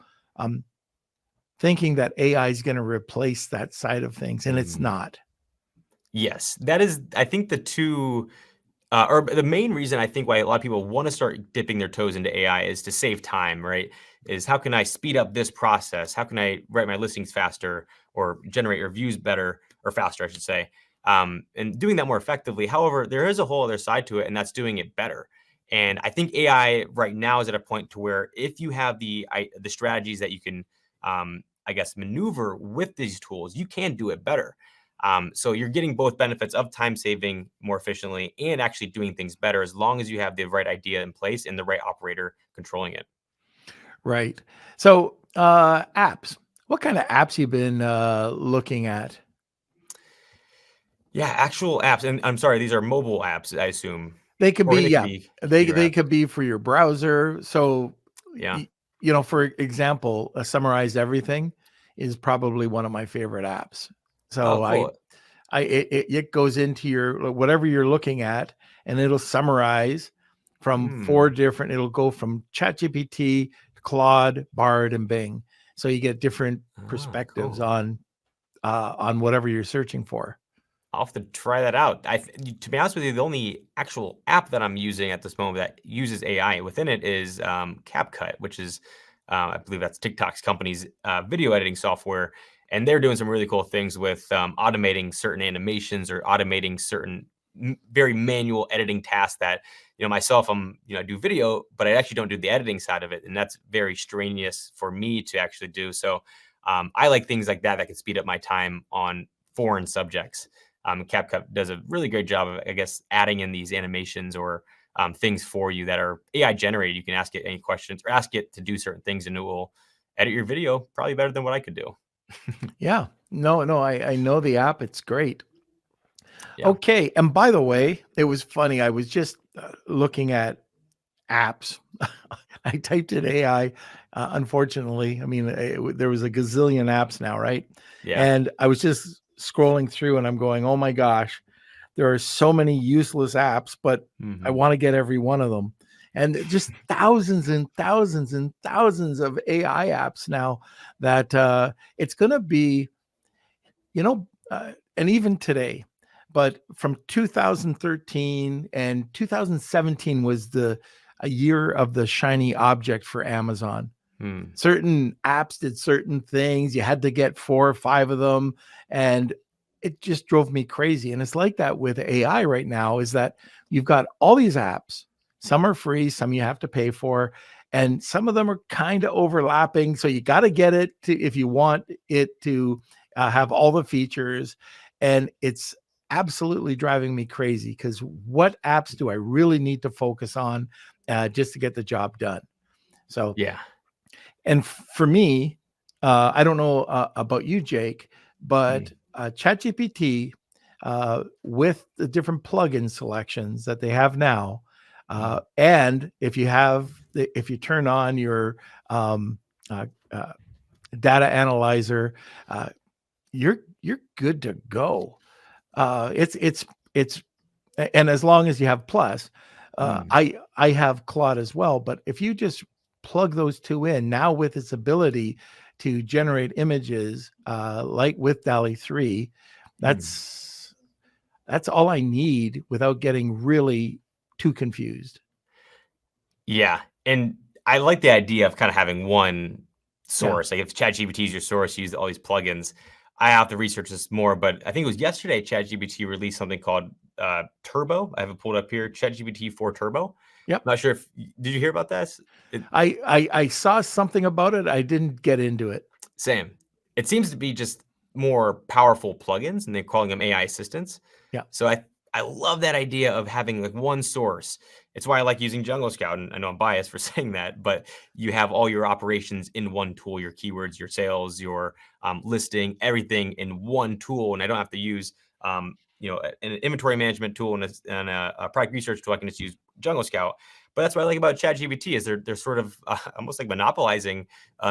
thinking that AI is going to replace that side of things, and it's not. Yes, that is, I think, the two, or the main reason I think why a lot of people want to start dipping their toes into AI is to save time, right? Is how can I speed up this process? How can I write my listings faster or generate reviews better or faster, I should say, and doing that more effectively. However, there is a whole other side to it, and that's doing it better. And I think AI right now is at a point to where if you have the strategies that you can, I guess, maneuver with these tools, you can do it better. So you're getting both benefits of time saving more efficiently and actually doing things better, as long as you have the right idea in place and the right operator controlling it. Right. So apps, what kind of apps you been looking at? Yeah, actual apps. And I'm sorry, these are mobile apps, I assume. They could be, they could be for your browser. So, for example, Summarize Everything is probably one of my favorite apps. So cool. It goes into your, whatever you're looking at, and it'll summarize from 4 different, it'll go from ChatGPT, Claude, Bard, and Bing. So you get different perspectives on whatever you're searching for. I'll have to try that out. To be honest with you, the only actual app that I'm using at this moment that uses AI within it is CapCut, which is, I believe that's TikTok's company's video editing software. And they're doing some really cool things with automating certain animations or automating certain very manual editing tasks that, myself, I do video, but I actually don't do the editing side of it. And that's very strenuous for me to actually do. So I like things like that can speed up my time on foreign subjects. CapCut does a really great job of, I guess, adding in these animations or things for you that are AI generated. You can ask it any questions or ask it to do certain things, and it will edit your video probably better than what I could do. Yeah. No, I know the app. It's great. Yeah. Okay. And by the way, it was funny. I was just looking at apps. I typed in AI. Unfortunately, I mean, there was a gazillion apps now, right? Yeah. And I was just scrolling through and I'm going, oh my gosh, there are so many useless apps, but I Mhm. want to get every one of them. And just thousands and thousands and thousands of AI apps now that it's going to be, and even today, but from 2013 and 2017 was a year of the shiny object for Amazon. Hmm. Certain apps did certain things. You had to get 4 or 5 of them, and it just drove me crazy. And it's like that with AI right now, is that you've got all these apps. Some are free, some you have to pay for, and some of them are kind of overlapping. So you got to get it if you want it to have all the features. And it's absolutely driving me crazy because what apps do I really need to focus on just to get the job done? So, Yeah. and for me, I don't know about you, Jake, but ChatGPT, with the different plugin selections that they have now, and if you turn on your uh, uh, data analyzer, uh, you're good to go. It's and as long as you have Plus, I have Claude as well. But if you just plug those two in now with its ability to generate images, like with DALL-E 3, that's all I need without getting really too confused. Yeah. And I like the idea of kind of having one Yeah. source. Like if ChatGPT is your source, use all these plugins. I have to research this more, but I think it was yesterday ChatGPT released something called Turbo. I have it pulled up here, ChatGPT 4 Turbo. Yep. Not sure if did you hear about this? I saw something about it. I didn't get into it. Same. It seems to be just more powerful plugins, and they're calling them AI assistants. Yeah. So I love that idea of having like one source. It's why I like using Jungle Scout, and I know I'm biased for saying that, but you have all your operations in one tool, your keywords, your sales, your listing, everything in one tool, and I don't have to use an inventory management tool and a product research tool. I can just use Jungle Scout. But that's what I like about ChatGPT is they're sort of almost like monopolizing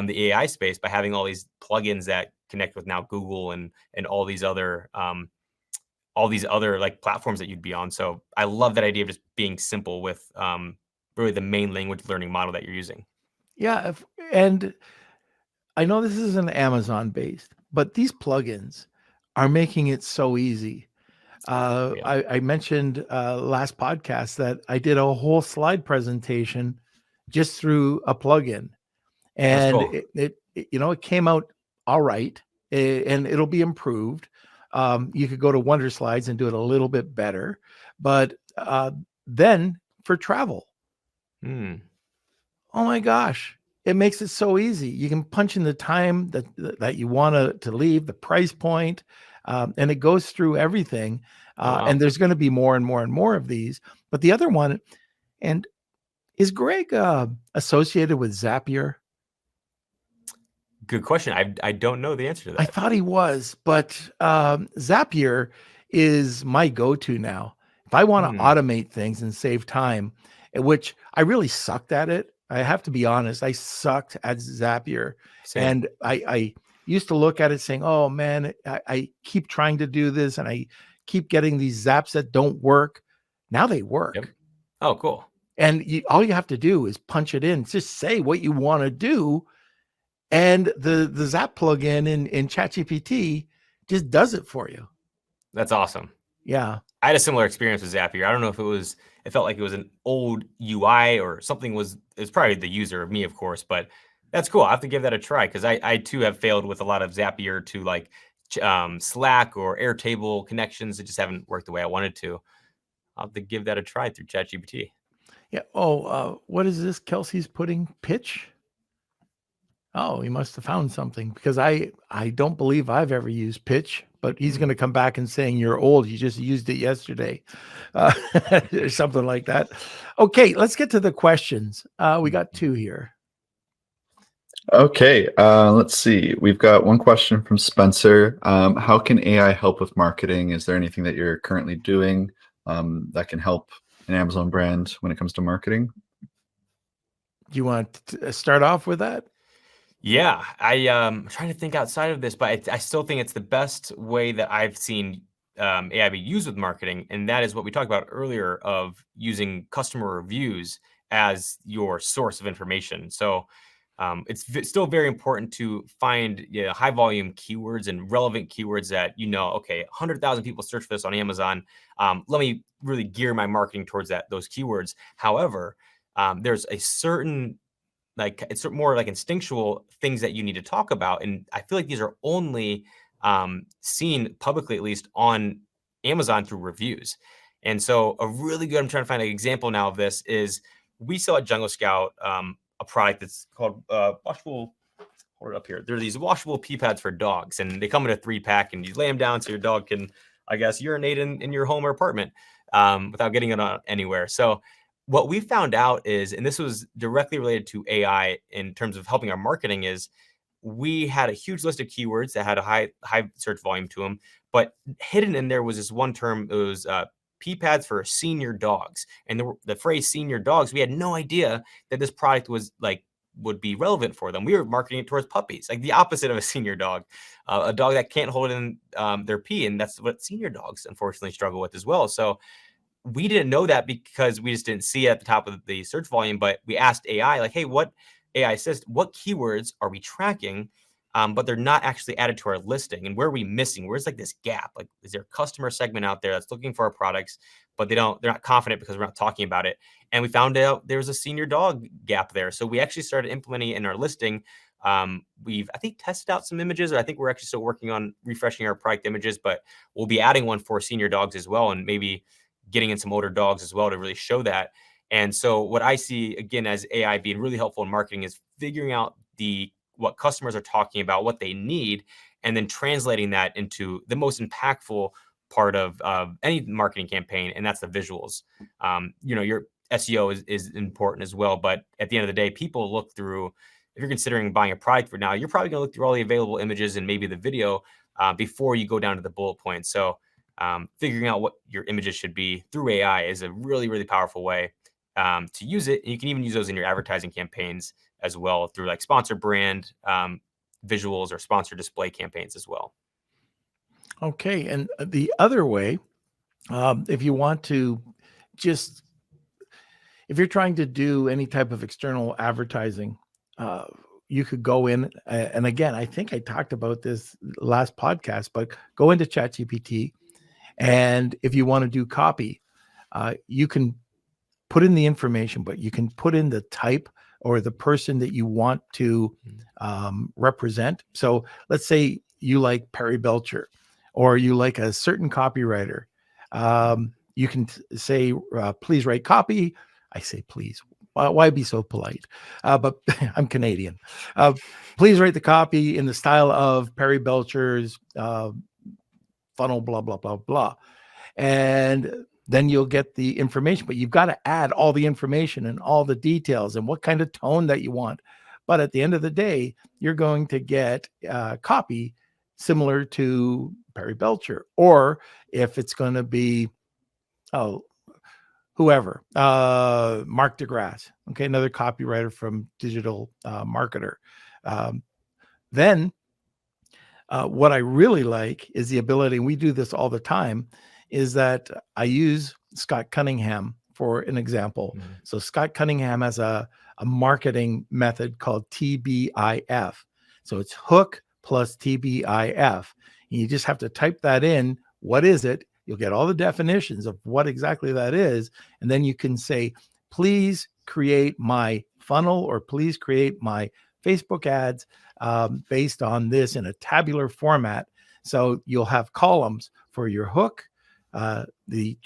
the AI space by having all these plugins that connect with now Google and all these other like platforms that you'd be on. So I love that idea of just being simple with really the main language learning model that you're using. Yeah, and I know this is an Amazon based, but these plugins are making it so easy. Yeah, I mentioned last podcast that I did a whole slide presentation just through a plugin, that's and cool. it came out all right, and it'll be improved. You could go to Wonder Slides and do it a little bit better, but then for travel, Hmm. oh my gosh, it makes it so easy. You can punch in the time that you want to leave, the price point, and it goes through everything. Oh wow. And there's going to be more and more and more of these. But the other one, and is Greg associated with Zapier? Good question. I don't know the answer to I that. thought he was, but Zapier is my go-to now. If I want to Hmm. automate things and save time, which I really sucked at it. I have to be honest. I sucked at Zapier, Same. and I used to look at it saying, "Oh man, I keep trying to do this, and I keep getting these zaps that don't work." Now they Yep. work, Oh, cool. and all you have to do is punch it in. Just say what you want to do, and the Zap plugin in ChatGPT just does it for you. That's awesome. Yeah. I had a similar experience with Zapier. I don't know if it felt like it was an old UI or something it's probably the user of me, of course, but that's cool. I have to give that a try because I too have failed with a lot of Zapier to like Slack or Airtable connections that just haven't worked the way I wanted to. I'll have to give that a try through ChatGPT. Yeah. Oh, what is this? Kelsey's putting pitch. Oh, he must have found something because I don't believe I've ever used pitch, but he's going to come back and saying you're old. You just used it yesterday, or something like that. Okay, let's get to the questions. We got two here. Okay, let's see. We've got one question from Spencer. How can AI help with marketing? Is there anything that you're currently doing that can help an Amazon brand when it comes to marketing? Do you want to start off with that? Yeah, I'm trying to think outside of this, but I still think it's the best way that I've seen AI be used with marketing, and that is what we talked about earlier of using customer reviews as your source of information. So still very important to find high volume keywords and relevant keywords that okay, 100,000 people search for this on Amazon. Let me really gear my marketing towards those keywords. However, there's a certain it's more like instinctual things that you need to talk about. And I feel like these are only seen publicly, at least on Amazon, through reviews. And so I'm trying to find an example now of this is we sell at Jungle Scout a product that's called washable. Hold it up here. There are these washable pee pads for dogs, and they come in a 3-pack, and you lay them down so your dog can, I guess, urinate in your home or apartment without getting it on anywhere. So what we found out is, and this was directly related to AI in terms of helping our marketing, is we had a huge list of keywords that had a high search volume to them, but hidden in there was this one term. It was pee pads for senior dogs, and the phrase senior dogs. We had no idea that this product would be relevant for them. We were marketing it towards puppies, like the opposite of a senior dog, a dog that can't hold in their pee, and that's what senior dogs unfortunately struggle with as well. So we didn't know that because we just didn't see it at the top of the search volume, but we asked AI, like, hey, what AI says, what keywords are we tracking, but they're not actually added to our listing? And where are we missing? Where's like this gap? Like, is there a customer segment out there that's looking for our products, but they're not confident because we're not talking about it? And we found out there's a senior dog gap there. So we actually started implementing it in our listing. We've, I think, tested out some images, or I think we're actually still working on refreshing our product images, but we'll be adding one for senior dogs as well, and maybe getting in some older dogs as well to really show that. And so what I see, again, as AI being really helpful in marketing is figuring out what customers are talking about, what they need, and then translating that into the most impactful part of any marketing campaign, and that's the visuals. Your SEO is important as well, but at the end of the day, people look through, if you're considering buying a product for now, you're probably going to look through all the available images and maybe the video before you go down to the bullet points. So figuring out what your images should be through AI is a really, really powerful way to use it. And you can even use those in your advertising campaigns as well through like sponsor brand visuals or sponsor display campaigns as well. Okay. And the other way, if you want to if you're trying to do any type of external advertising, you could go in, and again, I think I talked about this last podcast, but go into ChatGPT. And if you want to do copy, you can put in the information, but you can put in the type or the person that you want to represent. So let's say you like Perry Belcher, or you like a certain copywriter. You can say, please write copy. I say, please. Why be so polite? But I'm Canadian. Please write the copy in the style of Perry Belcher's funnel, blah, blah, blah, blah. And then you'll get the information, but you've got to add all the information and all the details and what kind of tone that you want. But at the end of the day, you're going to get copy similar to Perry Belcher, or if it's going to be, whoever, Mark DeGrasse, okay, another copywriter from Digital Marketer. Then what I really like is the ability, and we do this all the time, is that I use Scott Cunningham for an example. Mm-hmm. So Scott Cunningham has a marketing method called TBIF. So it's hook plus TBIF. And you just have to type that in. What is it? You'll get all the definitions of what exactly that is. And then you can say, please create my funnel, or please create my Facebook ads based on this in a tabular format. So you'll have columns for your hook, the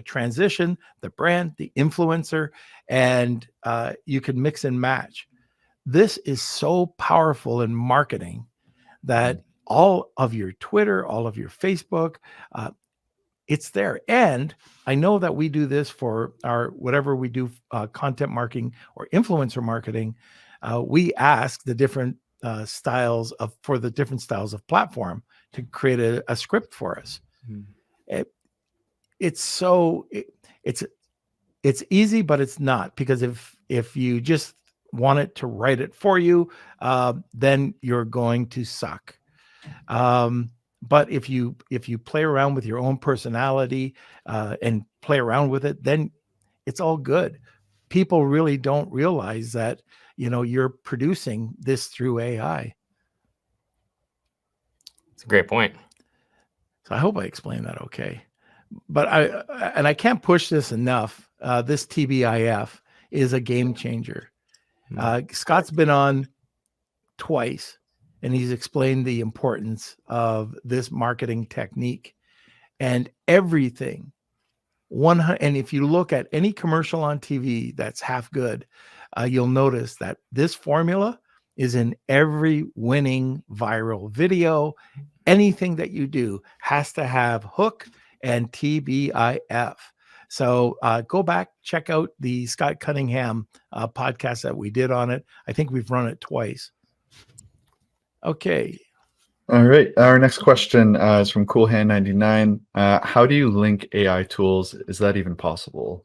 transition, the brand, the influencer, and you can mix and match. This is so powerful in marketing that all of your Twitter, all of your Facebook, it's there. And I know that we do this for our, whatever we do, content marketing or influencer marketing. we ask the different for the different styles of platform to create a script for us. It's easy, but it's not, because if you just want it to write it for you, then you're going to suck. But if you play around with your own personality and play around with it, then it's all good. People really don't realize that, you're producing this through AI. It's a great point. So I hope I explained that okay. But I can't push this enough. This TBIF is a game changer. Scott's been on twice, and he's explained the importance of this marketing technique and everything. And if you look at any commercial on TV that's half good, you'll notice that this formula is in every winning viral video. Anything that you do has to have hook and TBIF. So go back, check out the Scott Cunningham podcast that we did on it. I think we've run it twice. Okay. All right. Our next question is from CoolHand99. How do you link AI tools? Is that even possible?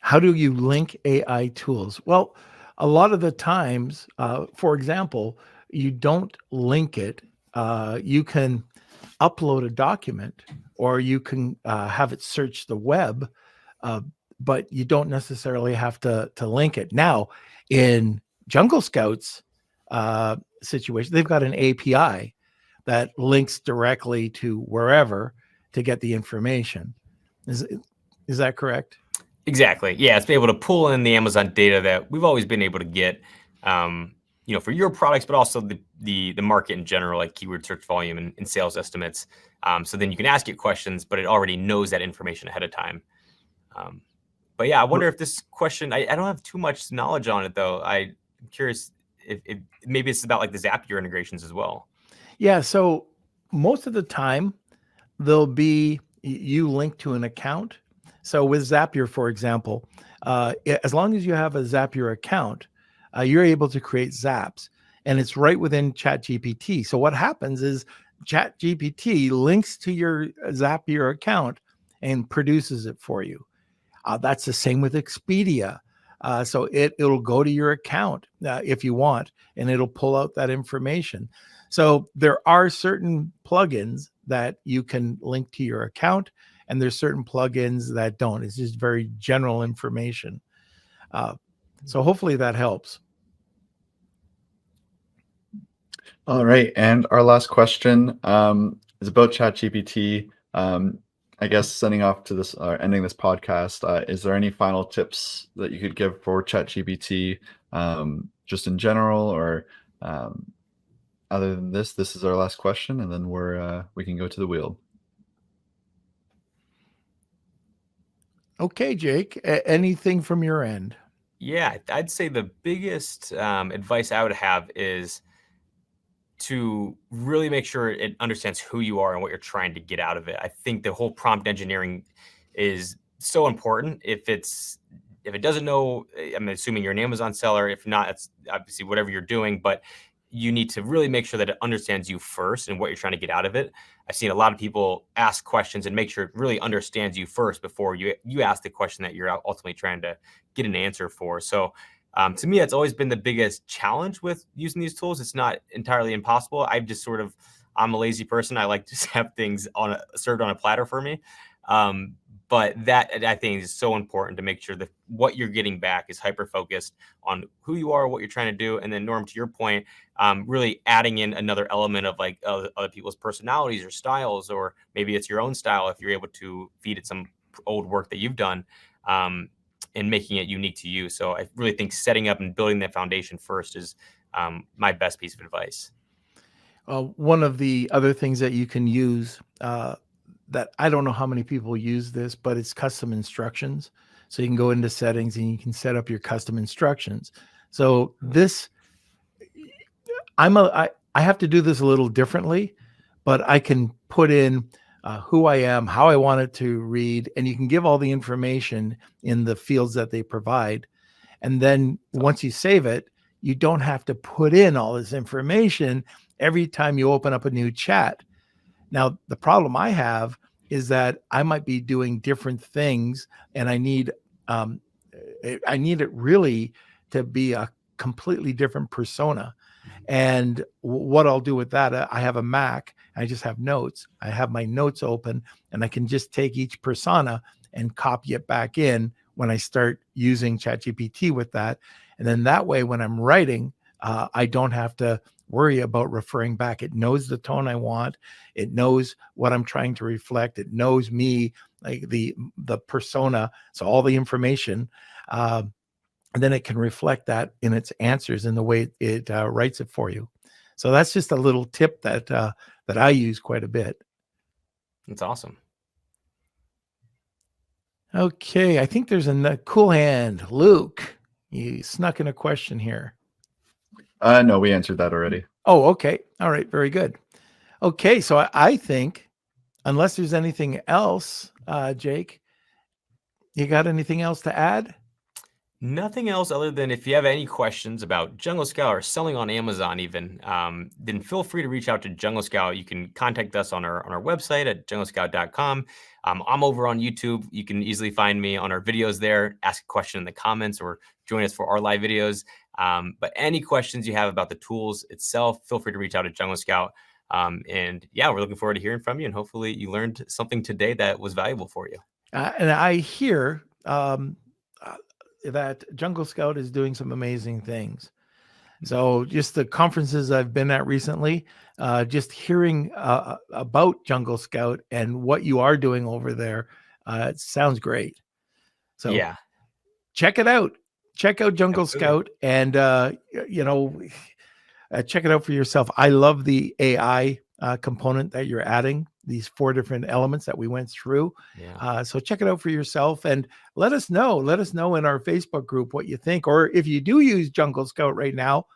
How do you link AI tools? Well, a lot of the times, for example, you don't link it. You can upload a document, or you can have it search the web, but you don't necessarily have to link it. Now, in Jungle Scouts situation, they've got an API that links directly to wherever to get the information. Is that correct? Exactly. Yeah, it's be able to pull in the Amazon data that we've always been able to get, for your products, but also the market in general, like keyword search volume and sales estimates. So then you can ask it questions, but it already knows that information ahead of time. But yeah, I wonder if this question, I don't have too much knowledge on it, though. I'm curious if maybe it's about like the Zapier integrations as well. Yeah. So most of the time, there'll be you link to an account. So with Zapier, for example, as long as you have a Zapier account, you're able to create Zaps, and it's right within ChatGPT. So what happens is ChatGPT links to your Zapier account and produces it for you. That's the same with Expedia. So it'll go to your account if you want, and it'll pull out that information. So there are certain plugins that you can link to your account, and there's certain plugins that don't. It's just very general information. So hopefully that helps. All right. And our last question is about ChatGPT. I guess sending off to this, ending this podcast, is there any final tips that you could give for ChatGPT, just in general, or other than this? This is our last question, and then we can go to the wheel. Okay, Jake, anything from your end? Yeah, I'd say the biggest advice I would have is to really make sure it understands who you are and what you're trying to get out of it. I think the whole prompt engineering is so important. If it doesn't know, I'm assuming you're an Amazon seller. If not, it's obviously whatever you're doing, but you need to really make sure that it understands you first and what you're trying to get out of it. I've seen a lot of people ask questions and make sure it really understands you first before you ask the question that you're ultimately trying to get an answer for. So to me, that's always been the biggest challenge with using these tools. It's not entirely impossible. I'm a lazy person. I like to have things served on a platter for me. But that, I think, is so important to make sure that what you're getting back is hyper-focused on who you are, what you're trying to do. And then, Norm, to your point, really adding in another element of like other people's personalities or styles, or maybe it's your own style if you're able to feed it some old work that you've done, and making it unique to you. So I really think setting up and building that foundation first is my best piece of advice. One of the other things that you can use that I don't know how many people use this, but it's custom instructions. So you can go into settings and you can set up your custom instructions. So this, I have to do this a little differently, but I can put in who I am, how I want it to read, and you can give all the information in the fields that they provide. And then once you save it, you don't have to put in all this information every time you open up a new chat. Now, the problem I have is that I might be doing different things, and I need it really to be a completely different persona. And what I'll do with that, I have a Mac, I just have notes. I have my notes open, and I can just take each persona and copy it back in when I start using ChatGPT with that. And then that way, when I'm writing, I don't have to worry about referring back. It knows the tone I want. It knows what I'm trying to reflect. It knows me, like the persona. So all the information, and then it can reflect that in its answers in the way it writes it for you. So that's just a little tip that I use quite a bit. That's awesome. Okay, I think there's a cool hand. Luke, you snuck in a question here. No, we answered that already. Oh, okay. All right, very good. Okay, so I think, unless there's anything else, Jake, you got anything else to add? Nothing else other than if you have any questions about Jungle Scout or selling on Amazon even, then feel free to reach out to Jungle Scout. You can contact us on our website at junglescout.com. I'm over on YouTube. You can easily find me on our videos there. Ask a question in the comments or join us for our live videos. But any questions you have about the tools itself, feel free to reach out to Jungle Scout. And yeah, we're looking forward to hearing from you. And hopefully you learned something today that was valuable for you. And I hear that Jungle Scout is doing some amazing things. So just the conferences I've been at recently, just hearing about Jungle Scout and what you are doing over there, it sounds great. So yeah, check it out. Check out Jungle Absolutely. Scout and, check it out for yourself. I love the AI component that you're adding, these 4 different elements that we went through. Yeah. So check it out for yourself and let us know in our Facebook group what you think, or if you do use Jungle Scout right now,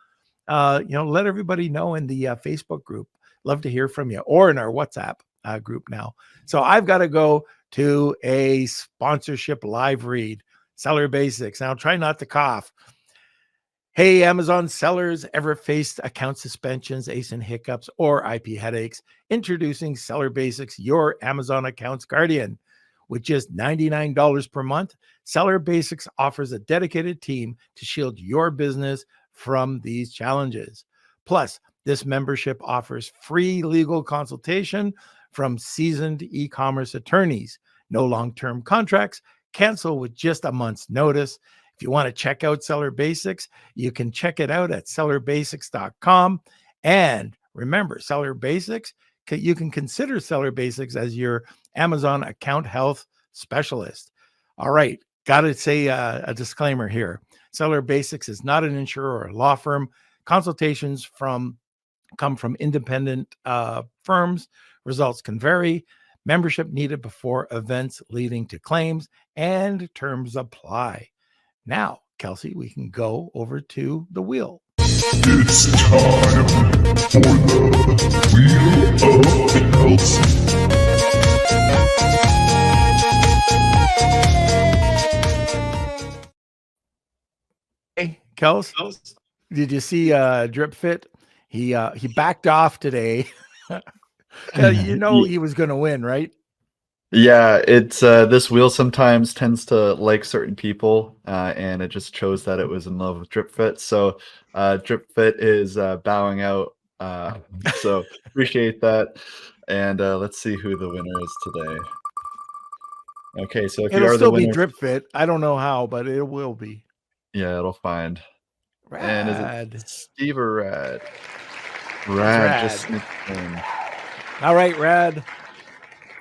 let everybody know in the Facebook group. Love to hear from you, or in our WhatsApp group now. So I've got to go to a sponsorship live read, Seller Basics. Now try not to cough. Hey, Amazon sellers, ever faced account suspensions, ASIN hiccups, or IP headaches? Introducing Seller Basics, your Amazon accounts guardian. With just $99 per month, Seller Basics offers a dedicated team to shield your business from these challenges. Plus, this membership offers free legal consultation from seasoned e-commerce attorneys. No long-term contracts. Cancel with just a month's notice. If you want to check out Seller Basics, you can check it out at sellerbasics.com. And remember, Seller Basics, you can consider Seller Basics as your Amazon account health specialist. All right, got to say a disclaimer here. Seller Basics is not an insurer or a law firm. Consultations come from independent firms. Results can vary. Membership needed before events leading to claims, and terms apply. Now, Kelsey, we can go over to the wheel. It's time for the Wheel of Kelsey. Hey, Kels, did you see Drip Fit? He backed off today. He was going to win, right? Yeah, it's this wheel sometimes tends to like certain people, and it just chose that it was in love with Drip Fit. So Drip Fit is bowing out. So appreciate that. And let's see who the winner is today. Okay, so if you It'll are the still be winner, Drip Fit. I don't know how, but it will be. yeah, it'll find. Rad. And is it Steve or Rad? Rad. Just sneaked in. All right, Rad.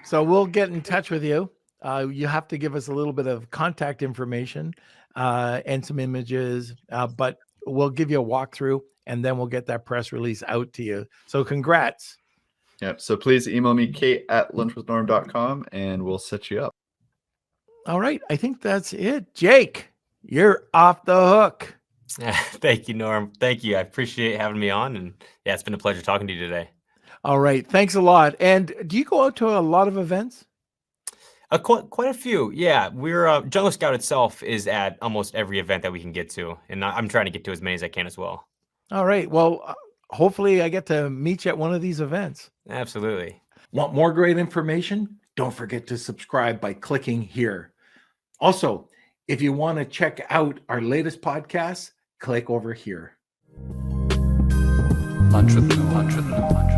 So we'll get in touch with you. You have to give us a little bit of contact information and some images, but we'll give you a walkthrough, and then we'll get that press release out to you. So congrats. Yep. So please email me, kate@lunchwithnorm.com, and we'll set you up. All right. I think that's it. Jake, you're off the hook. Thank you, Norm. Thank you. I appreciate having me on. And yeah, it's been a pleasure talking to you today. All right. Thanks a lot. And do you go out to a lot of events? Quite a few. Yeah, we're Jungle Scout itself is at almost every event that we can get to, and I'm trying to get to as many as I can as well. All right. Well, hopefully I get to meet you at one of these events. Absolutely. Want more great information? Don't forget to subscribe by clicking here. Also, if you want to check out our latest podcasts, click over here. Lunch with Noor.